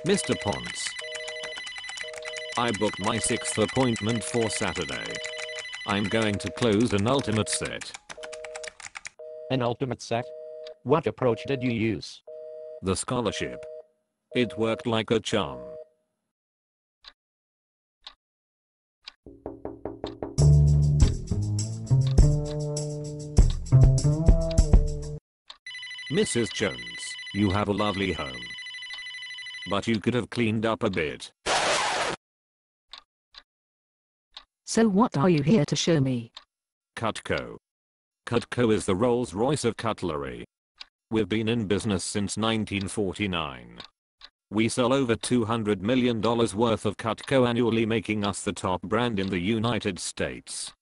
Mr. Ponce. I booked my 6th appointment for Saturday. I'm going to close an ultimate set. An ultimate set? What approach did you use? The scholarship. It worked like a charm. Mrs. Jones, you have a lovely home. But you could have cleaned up a bit. So what are you here to show me? Cutco. Cutco is the Rolls-Royce of cutlery. We've been in business since 1949. We sell over $200 million worth of Cutco annually, making us the top brand in the United States.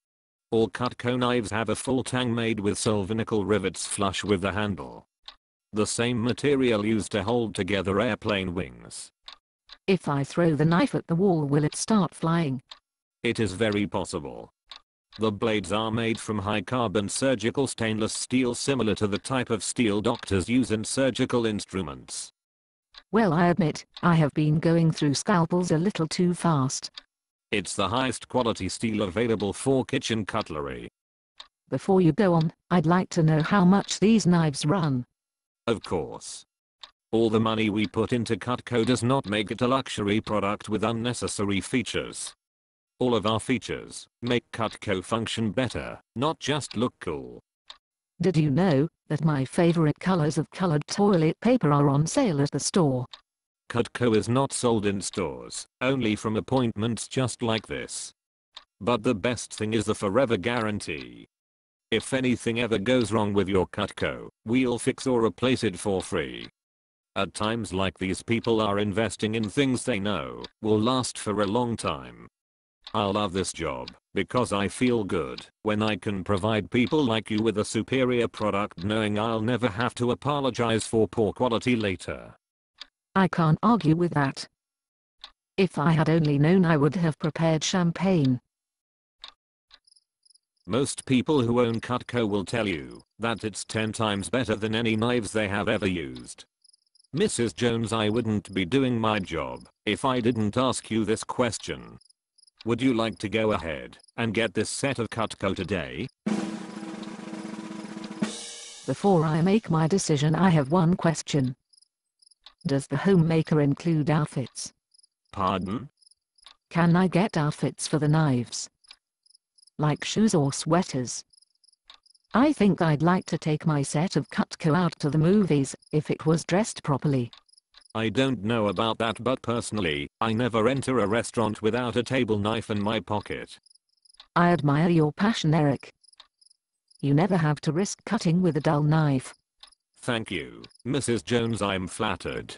All Cutco knives have a full tang made with silver nickel rivets flush with the handle. The same material used to hold together airplane wings. If I throw the knife at the wall, will it start flying? It is very possible. The blades are made from high-carbon surgical stainless steel, similar to the type of steel doctors use in surgical instruments. Well, I admit, I have been going through scalpels a little too fast. It's the highest quality steel available for kitchen cutlery. Before you go on, I'd like to know how much these knives run. Of course. All the money we put into Cutco does not make it a luxury product with unnecessary features. All of our features make Cutco function better, not just look cool. Did you know that my favorite colors of colored toilet paper are on sale at the store? Cutco is not sold in stores, only from appointments just like this. But the best thing is the forever guarantee. If anything ever goes wrong with your Cutco, we'll fix or replace it for free. At times like these, people are investing in things they know will last for a long time. I love this job because I feel good when I can provide people like you with a superior product, knowing I'll never have to apologize for poor quality later. I can't argue with that. If I had only known, I would have prepared champagne. Most people who own Cutco will tell you that it's 10 times better than any knives they have ever used. Mrs. Jones, I wouldn't be doing my job if I didn't ask you this question. Would you like to go ahead and get this set of Cutco today? Before I make my decision, I have one question. Does the homemaker include outfits? Pardon? Can I get outfits for the knives? Like shoes or sweaters? I think I'd like to take my set of Cutco out to the movies, if it was dressed properly. I don't know about that, but personally, I never enter a restaurant without a table knife in my pocket. I admire your passion, Eric. You never have to risk cutting with a dull knife. Thank you, Mrs. Jones, I'm flattered.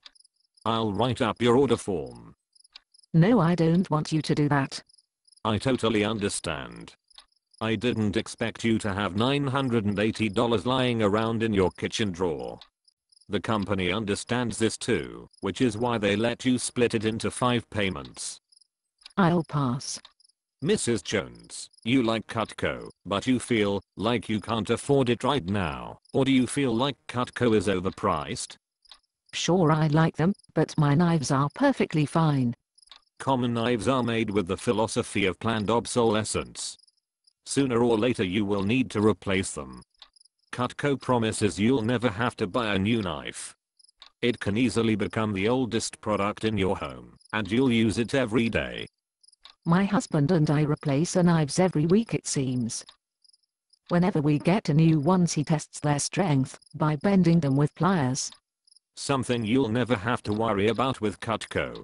I'll write up your order form. No, I don't want you to do that. I totally understand. I didn't expect you to have $980 lying around in your kitchen drawer. The company understands this too, which is why they let you split it into 5 payments. I'll pass. Mrs. Jones, you like Cutco, but you feel like you can't afford it right now, or do you feel like Cutco is overpriced? Sure, I like them, but my knives are perfectly fine. Common knives are made with the philosophy of planned obsolescence. Sooner or later you will need to replace them. Cutco promises you'll never have to buy a new knife. It can easily become the oldest product in your home, and you'll use it every day. My husband and I replace our knives every week, it seems. Whenever we get new ones, he tests their strength by bending them with pliers. Something you'll never have to worry about with Cutco.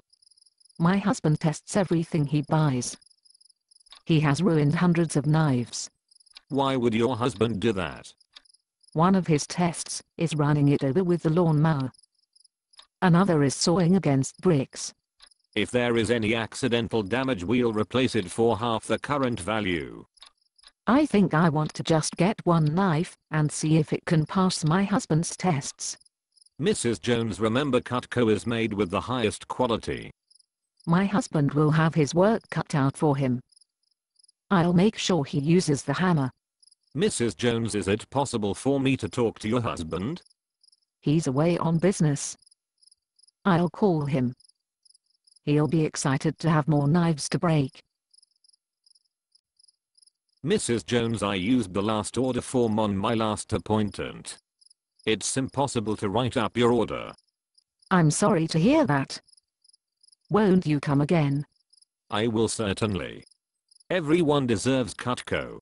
My husband tests everything he buys. He has ruined hundreds of knives. Why would your husband do that? One of his tests is running it over with the lawnmower. Another is sawing against bricks. If there is any accidental damage, we'll replace it for half the current value. I think I want to just get one knife and see if it can pass my husband's tests. Mrs. Jones, remember Cutco is made with the highest quality. My husband will have his work cut out for him. I'll make sure he uses the hammer. Mrs. Jones, is it possible for me to talk to your husband? He's away on business. I'll call him. He'll be excited to have more knives to break. Mrs. Jones, I used the last order form on my last appointment. It's impossible to write up your order. I'm sorry to hear that. Won't you come again? I will certainly. Everyone deserves Cutco.